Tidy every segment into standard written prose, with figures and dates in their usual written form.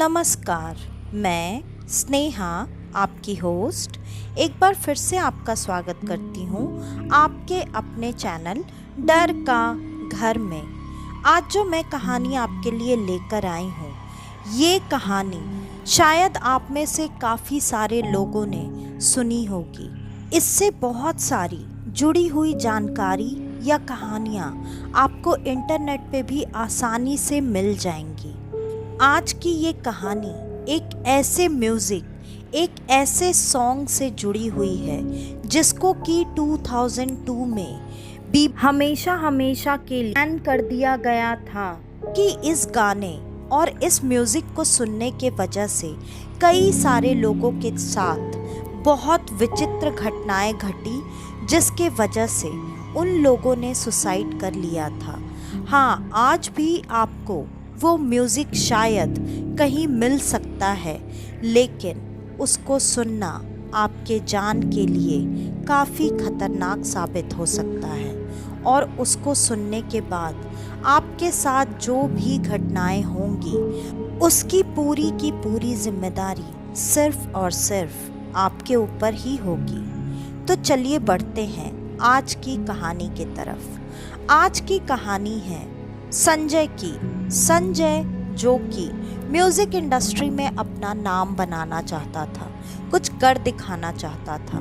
नमस्कार, मैं स्नेहा आपकी होस्ट एक बार फिर से आपका स्वागत करती हूँ आपके अपने चैनल डर का घर में। आज जो मैं कहानी आपके लिए लेकर आई हूँ, ये कहानी शायद आप में से काफ़ी सारे लोगों ने सुनी होगी। इससे बहुत सारी जुड़ी हुई जानकारी या कहानियाँ आपको इंटरनेट पे भी आसानी से मिल जाएंगी। आज की ये कहानी एक ऐसे म्यूज़िक, एक ऐसे सॉन्ग से जुड़ी हुई है जिसको कि 2002 में भी हमेशा के लिए बैन कर दिया गया था कि इस गाने और इस म्यूज़िक को सुनने के वजह से कई सारे लोगों के साथ बहुत विचित्र घटनाएं घटी, जिसके वजह से उन लोगों ने सुसाइड कर लिया था। हाँ, आज भी आपको वो म्यूज़िक शायद कहीं मिल सकता है, लेकिन उसको सुनना आपके जान के लिए काफ़ी खतरनाक साबित हो सकता है। और उसको सुनने के बाद आपके साथ जो भी घटनाएं होंगी, उसकी पूरी की पूरी जिम्मेदारी सिर्फ और सिर्फ आपके ऊपर ही होगी। तो चलिए बढ़ते हैं आज की कहानी की तरफ। आज की कहानी है संजय की। संजय जो कि म्यूज़िक इंडस्ट्री में अपना नाम बनाना चाहता था, कुछ कर दिखाना चाहता था।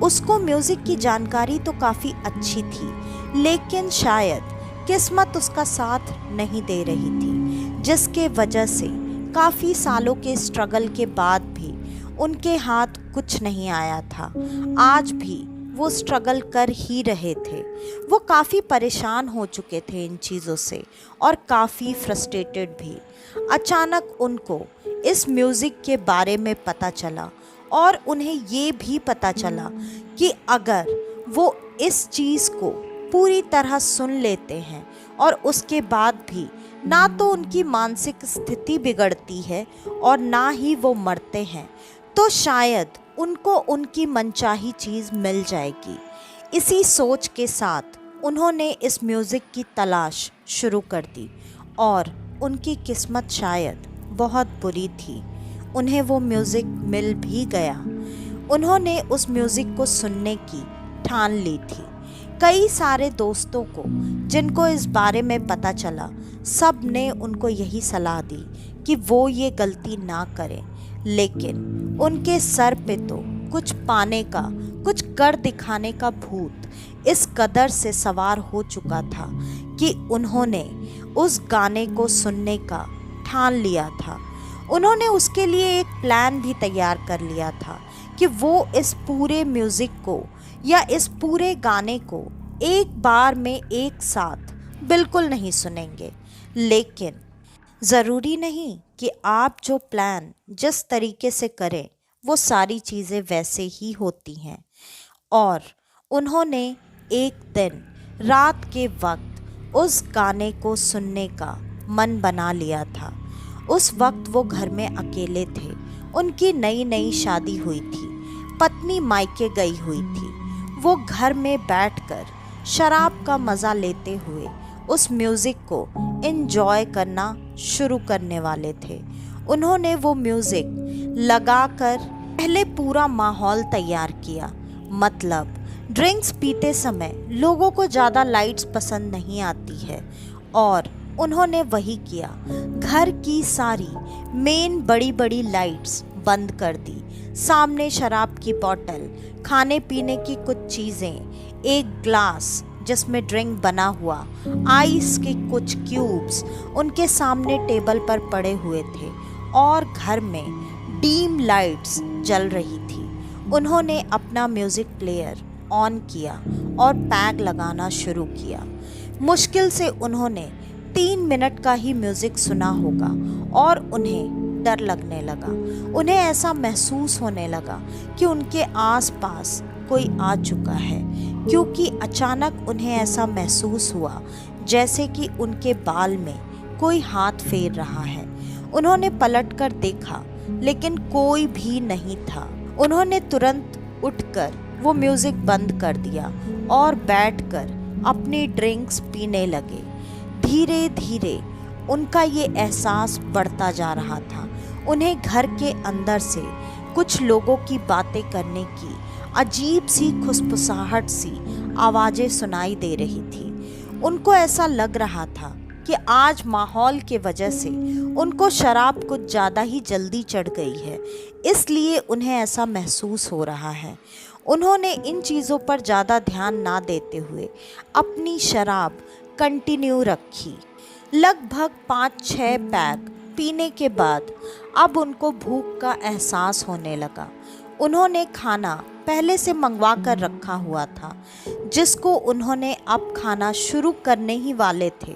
उसको म्यूज़िक की जानकारी तो काफ़ी अच्छी थी, लेकिन शायद किस्मत उसका साथ नहीं दे रही थी, जिसके वजह से काफ़ी सालों के स्ट्रगल के बाद भी उनके हाथ कुछ नहीं आया था। आज भी वो स्ट्रगल कर ही रहे थे। वो काफ़ी परेशान हो चुके थे इन चीज़ों से और काफ़ी फ्रस्ट्रेटेड भी। अचानक उनको इस म्यूज़िक के बारे में पता चला और उन्हें ये भी पता चला कि अगर वो इस चीज़ को पूरी तरह सुन लेते हैं और उसके बाद भी ना तो उनकी मानसिक स्थिति बिगड़ती है और ना ही वो मरते हैं, तो शायद उनको उनकी मनचाही चीज़ मिल जाएगी। इसी सोच के साथ उन्होंने इस म्यूज़िक की तलाश शुरू कर दी और उनकी किस्मत शायद बहुत बुरी थी। उन्हें वो म्यूज़िक मिल भी गया। उन्होंने उस म्यूज़िक को सुनने की ठान ली थी। कई सारे दोस्तों को जिनको इस बारे में पता चला, सब ने उनको यही सलाह दी कि वो ये गलती ना करें, लेकिन उनके सर पे तो कुछ पाने का, कुछ कर दिखाने का भूत इस कदर से सवार हो चुका था कि उन्होंने उस गाने को सुनने का ठान लिया था। उन्होंने उसके लिए एक प्लान भी तैयार कर लिया था कि वो इस पूरे म्यूज़िक को या इस पूरे गाने को एक बार में एक साथ बिल्कुल नहीं सुनेंगे। लेकिन ज़रूरी नहीं कि आप जो प्लान जिस तरीके से करें वो सारी चीज़ें वैसे ही होती हैं। और उन्होंने एक दिन रात के वक्त उस गाने को सुनने का मन बना लिया था। उस वक्त वो घर में अकेले थे। उनकी नई नई शादी हुई थी, पत्नी मायके गई हुई थी। वो घर में बैठकर शराब का मज़ा लेते हुए उस म्यूज़िक को एंजॉय करना शुरू करने वाले थे। उन्होंने वो म्यूज़िक लगाकर पहले पूरा माहौल तैयार किया। मतलब ड्रिंक्स पीते समय लोगों को ज़्यादा लाइट्स पसंद नहीं आती है, और उन्होंने वही किया। घर की सारी मेन बड़ी बड़ी लाइट्स बंद कर दी। सामने शराब की बोतल, खाने पीने की कुछ चीज़ें, एक ग्लास जिसमें ड्रिंक बना हुआ, आइस के कुछ क्यूब्स उनके सामने टेबल पर पड़े हुए थे और घर में डीम लाइट्स जल रही थी। उन्होंने अपना म्यूज़िक प्लेयर ऑन किया और पैक लगाना शुरू किया। मुश्किल से उन्होंने 3 मिनट का ही म्यूज़िक सुना होगा और उन्हें डर लगने लगा। उन्हें ऐसा महसूस होने लगा कि उनके आसपास कोई आ चुका है, क्योंकि अचानक उन्हें ऐसा महसूस हुआ जैसे कि उनके बाल में कोई हाथ फेर रहा है। उन्होंने पलटकर देखा, लेकिन कोई भी नहीं था। उन्होंने तुरंत उठकर वो म्यूज़िक बंद कर दिया और बैठकर अपनी ड्रिंक्स पीने लगे। धीरे धीरे उनका ये एहसास बढ़ता जा रहा था। उन्हें घर के अंदर से कुछ लोगों की बातें करने की अजीब सी खुसफुसाहट सी आवाज़ें सुनाई दे रही थी। उनको ऐसा लग रहा था कि आज माहौल के वजह से उनको शराब कुछ ज़्यादा ही जल्दी चढ़ गई है, इसलिए उन्हें ऐसा महसूस हो रहा है। उन्होंने इन चीज़ों पर ज़्यादा ध्यान ना देते हुए अपनी शराब कंटिन्यू रखी। लगभग 5-6 पैक पीने के बाद अब उनको भूख का एहसास होने लगा। उन्होंने खाना पहले से मंगवा कर रखा हुआ था, जिसको उन्होंने अब खाना शुरू करने ही वाले थे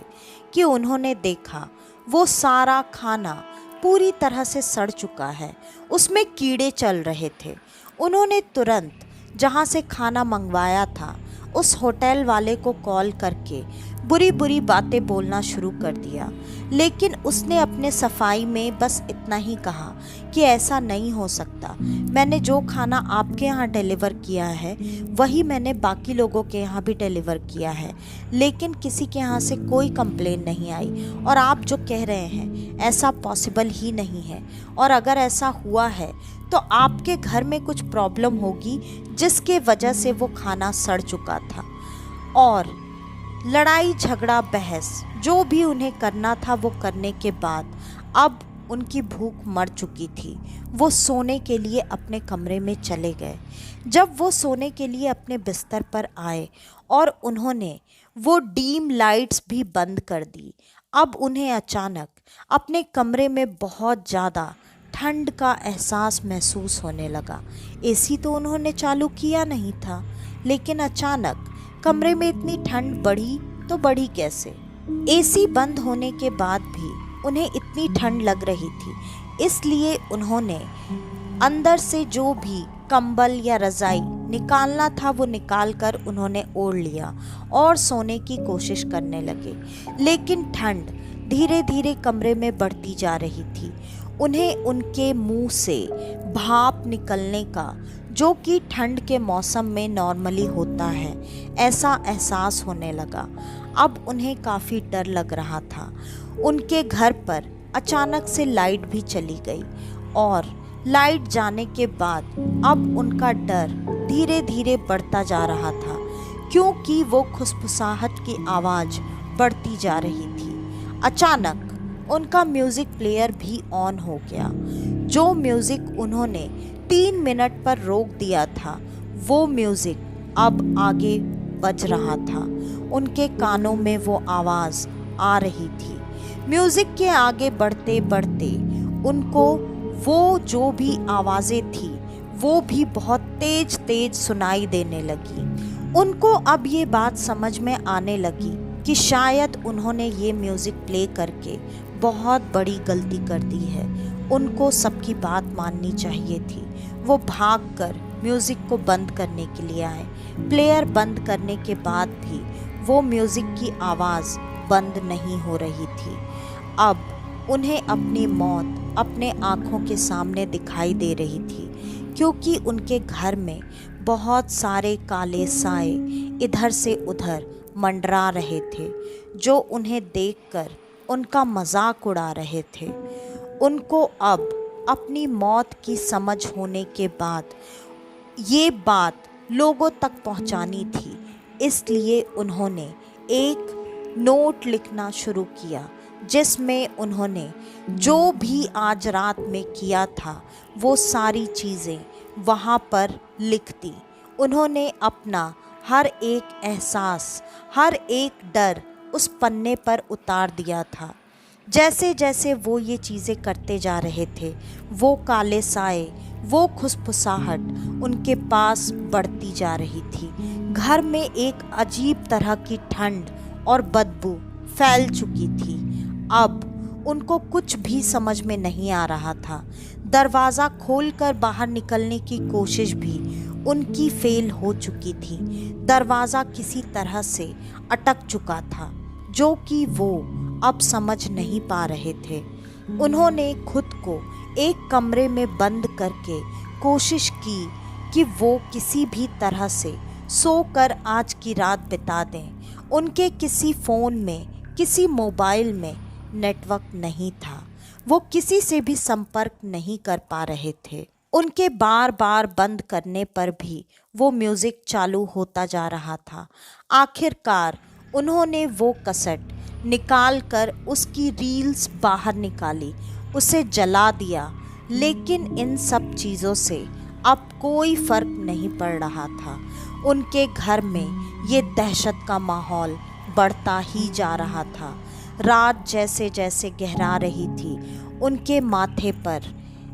कि उन्होंने देखा वो सारा खाना पूरी तरह से सड़ चुका है, उसमें कीड़े चल रहे थे। उन्होंने तुरंत जहाँ से खाना मंगवाया था उस होटल वाले को कॉल करके बुरी बुरी बातें बोलना शुरू कर दिया, लेकिन उसने अपने सफाई में बस इतना ही कहा कि ऐसा नहीं हो सकता। मैंने जो खाना आपके यहाँ डिलीवर किया है वही मैंने बाकी लोगों के यहाँ भी डिलीवर किया है, लेकिन किसी के यहाँ से कोई कंप्लेन नहीं आई। और आप जो कह रहे हैं ऐसा पॉसिबल ही नहीं है, और अगर ऐसा हुआ है तो आपके घर में कुछ प्रॉब्लम होगी जिसके वजह से वो खाना सड़ चुका था। और लड़ाई झगड़ा बहस जो भी उन्हें करना था वो करने के बाद अब उनकी भूख मर चुकी थी। वो सोने के लिए अपने कमरे में चले गए। जब वो सोने के लिए अपने बिस्तर पर आए और उन्होंने वो डीम लाइट्स भी बंद कर दी, अब उन्हें अचानक अपने कमरे में बहुत ज़्यादा ठंड का एहसास महसूस होने लगा। एसी तो उन्होंने चालू किया नहीं था, लेकिन अचानक कमरे में इतनी ठंड बढ़ी तो बढ़ी कैसे? एसी बंद होने के बाद भी उन्हें इतनी ठंड लग रही थी, इसलिए उन्होंने अंदर से जो भी कंबल या रज़ाई निकालना था वो निकाल कर उन्होंने ओढ़ लिया और सोने की कोशिश करने लगे। लेकिन ठंड धीरे धीरे कमरे में बढ़ती जा रही थी। उन्हें उनके मुंह से भाप निकलने का, जो कि ठंड के मौसम में नॉर्मली होता है, ऐसा एहसास होने लगा। अब उन्हें काफ़ी डर लग रहा था। उनके घर पर अचानक से लाइट भी चली गई, और लाइट जाने के बाद अब उनका डर धीरे धीरे बढ़ता जा रहा था, क्योंकि वो खुसफुसाहट की आवाज़ बढ़ती जा रही थी। अचानक उनका म्यूज़िक प्लेयर भी ऑन हो गया। जो म्यूज़िक उन्होंने 3 मिनट पर रोक दिया था, वो म्यूज़िक अब आगे बज रहा था। उनके कानों में वो आवाज़ आ रही थी। म्यूज़िक के आगे बढ़ते बढ़ते उनको वो जो भी आवाज़ें थी वो भी बहुत तेज तेज सुनाई देने लगी। उनको अब ये बात समझ में आने लगी कि शायद उन्होंने ये म्यूज़िक प्ले करके बहुत बड़ी गलती कर दी है। उनको सबकी बात माननी चाहिए थी। वो भागकर म्यूज़िक को बंद करने के लिए आए। प्लेयर बंद करने के बाद भी वो म्यूज़िक की आवाज़ बंद नहीं हो रही थी। अब उन्हें अपनी मौत अपने आँखों के सामने दिखाई दे रही थी, क्योंकि उनके घर में बहुत सारे काले साए इधर से उधर मंडरा रहे थे, जो उन्हें देखकर उनका मजाक उड़ा रहे थे। उनको अब अपनी मौत की समझ होने के बाद ये बात लोगों तक पहुंचानी थी, इसलिए उन्होंने एक नोट लिखना शुरू किया, जिसमें उन्होंने जो भी आज रात में किया था वो सारी चीज़ें वहाँ पर लिख दी। उन्होंने अपना हर एक एहसास, हर एक डर उस पन्ने पर उतार दिया था। जैसे जैसे वो ये चीज़ें करते जा रहे थे, वो काले साए, वो खुसफुसाहट उनके पास बढ़ती जा रही थी। घर में एक अजीब तरह की ठंड और बदबू फैल चुकी थी। अब उनको कुछ भी समझ में नहीं आ रहा था। दरवाज़ा खोलकर बाहर निकलने की कोशिश भी उनकी फेल हो चुकी थी। दरवाज़ा किसी तरह से अटक चुका था, जो कि वो अब समझ नहीं पा रहे थे। उन्होंने खुद को एक कमरे में बंद करके कोशिश की कि वो किसी भी तरह से सोकर आज की रात बिता दें। उनके किसी फ़ोन में, किसी मोबाइल में नेटवर्क नहीं था। वो किसी से भी संपर्क नहीं कर पा रहे थे। उनके बार बार बंद करने पर भी वो म्यूजिक चालू होता जा रहा था। आखिरकार उन्होंने वो कसट निकाल कर उसकी रील्स बाहर निकाली, उसे जला दिया। लेकिन इन सब चीज़ों से अब कोई फर्क नहीं पड़ रहा था। उनके घर में ये दहशत का माहौल बढ़ता ही जा रहा था। रात जैसे जैसे गहरा रही थी, उनके माथे पर,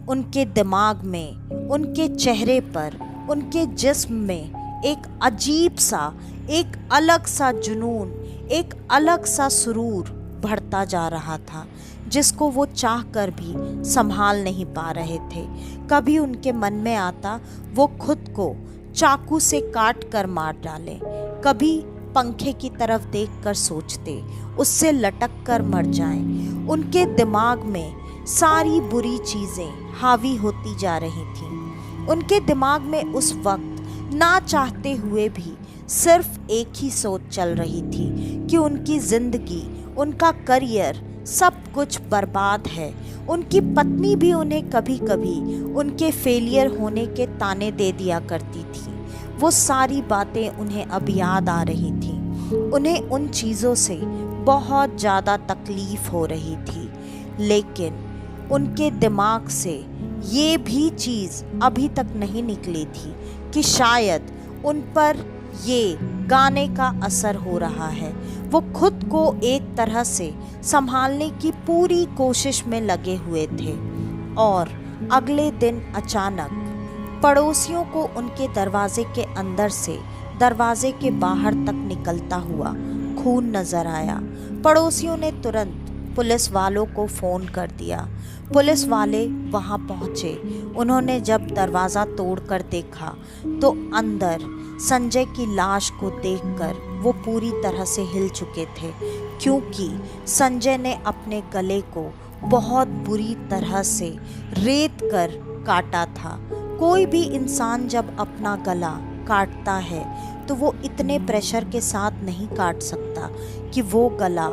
उनके दिमाग में, उनके चेहरे पर, उनके जिस्म में एक अजीब सा, एक अलग सा जुनून, एक अलग सा सुरूर बढ़ता जा रहा था, जिसको वो चाह कर भी संभाल नहीं पा रहे थे। कभी उनके मन में आता वो खुद को चाकू से काट कर मार डालें, कभी पंखे की तरफ देखकर सोचते उससे लटक कर मर जाएं। उनके दिमाग में सारी बुरी चीज़ें हावी होती जा रही थीं। उनके दिमाग में उस वक्त ना चाहते हुए भी सिर्फ एक ही सोच चल रही थी कि उनकी ज़िंदगी, उनका करियर, सब कुछ बर्बाद है। उनकी पत्नी भी उन्हें कभी कभी उनके फेलियर होने के ताने दे दिया करती थी। वो सारी बातें उन्हें अब याद आ रही थी। उन्हें उन चीज़ों से बहुत ज़्यादा तकलीफ़ हो रही थी, लेकिन उनके दिमाग से ये भी चीज़ अभी तक नहीं निकली थी कि शायद उन पर ये गाने का असर हो रहा है। वो खुद को एक तरह से संभालने की पूरी कोशिश में लगे हुए थे और अगले दिन अचानक पड़ोसियों को उनके दरवाजे के अंदर से दरवाजे के बाहर तक निकलता हुआ खून नजर आया। पड़ोसियों ने तुरंत पुलिस वालों को फ़ोन कर दिया। पुलिस वाले वहां पहुंचे। उन्होंने जब दरवाज़ा तोड़कर देखा तो अंदर संजय की लाश को देखकर वो पूरी तरह से हिल चुके थे, क्योंकि संजय ने अपने गले को बहुत बुरी तरह से रेत कर काटा था। कोई भी इंसान जब अपना गला काटता है तो वो इतने प्रेशर के साथ नहीं काट सकता कि वो गला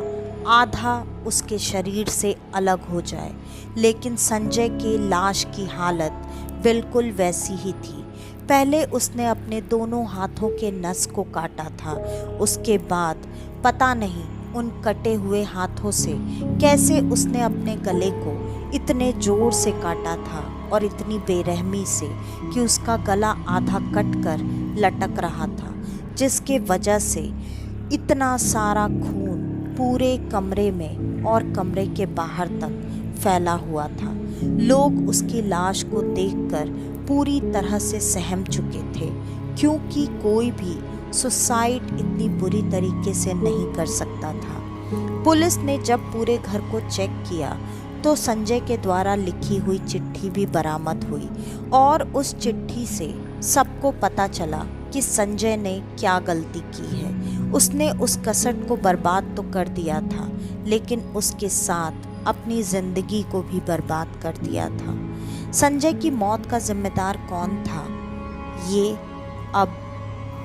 आधा उसके शरीर से अलग हो जाए, लेकिन संजय के लाश की हालत बिल्कुल वैसी ही थी। पहले उसने अपने दोनों हाथों के नस को काटा था, उसके बाद पता नहीं उन कटे हुए हाथों से कैसे उसने अपने गले को इतने जोर से काटा था और इतनी बेरहमी से कि उसका गला आधा कट कर लटक रहा था, जिसके वजह से इतना सारा खून पूरे कमरे में और कमरे के बाहर तक फैला हुआ था। लोग उसकी लाश को देखकर पूरी तरह से सहम चुके थे, क्योंकि कोई भी सुसाइड इतनी बुरी तरीके से नहीं कर सकता था। पुलिस ने जब पूरे घर को चेक किया तो संजय के द्वारा लिखी हुई चिट्ठी भी बरामद हुई और उस चिट्ठी से सबको पता चला कि संजय ने क्या गलती की है। उसने उस कसट को बर्बाद तो कर दिया था, लेकिन उसके साथ अपनी ज़िंदगी को भी बर्बाद कर दिया था। संजय की मौत का जिम्मेदार कौन था, ये अब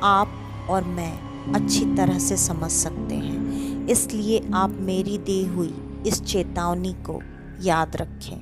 आप और मैं अच्छी तरह से समझ सकते हैं, इसलिए आप मेरी दी हुई इस चेतावनी को याद रखें।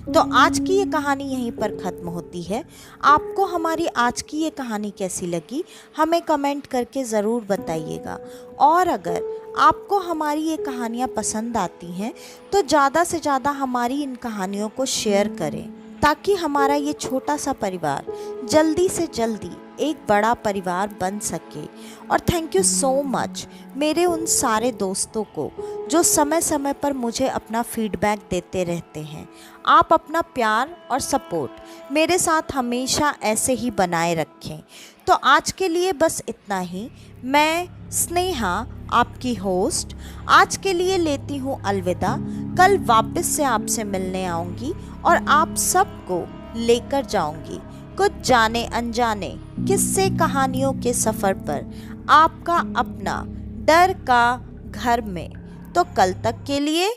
तो आज की ये कहानी यहीं पर ख़त्म होती है। आपको हमारी आज की ये कहानी कैसी लगी हमें कमेंट करके ज़रूर बताइएगा, और अगर आपको हमारी ये कहानियाँ पसंद आती हैं तो ज़्यादा से ज़्यादा हमारी इन कहानियों को शेयर करें, ताकि हमारा ये छोटा सा परिवार जल्दी से जल्दी एक बड़ा परिवार बन सके। और थैंक यू सो मच मेरे उन सारे दोस्तों को जो समय समय पर मुझे अपना फीडबैक देते रहते हैं। आप अपना प्यार और सपोर्ट मेरे साथ हमेशा ऐसे ही बनाए रखें। तो आज के लिए बस इतना ही। मैं स्नेहा, आपकी होस्ट, आज के लिए लेती हूँ अलविदा। कल वापस से आपसे मिलने आऊँगी और आप सबको लेकर जाऊँगी कुछ जाने अनजाने किस्से कहानियों के सफ़र पर, आपका अपना डर का घर में। तो कल तक के लिए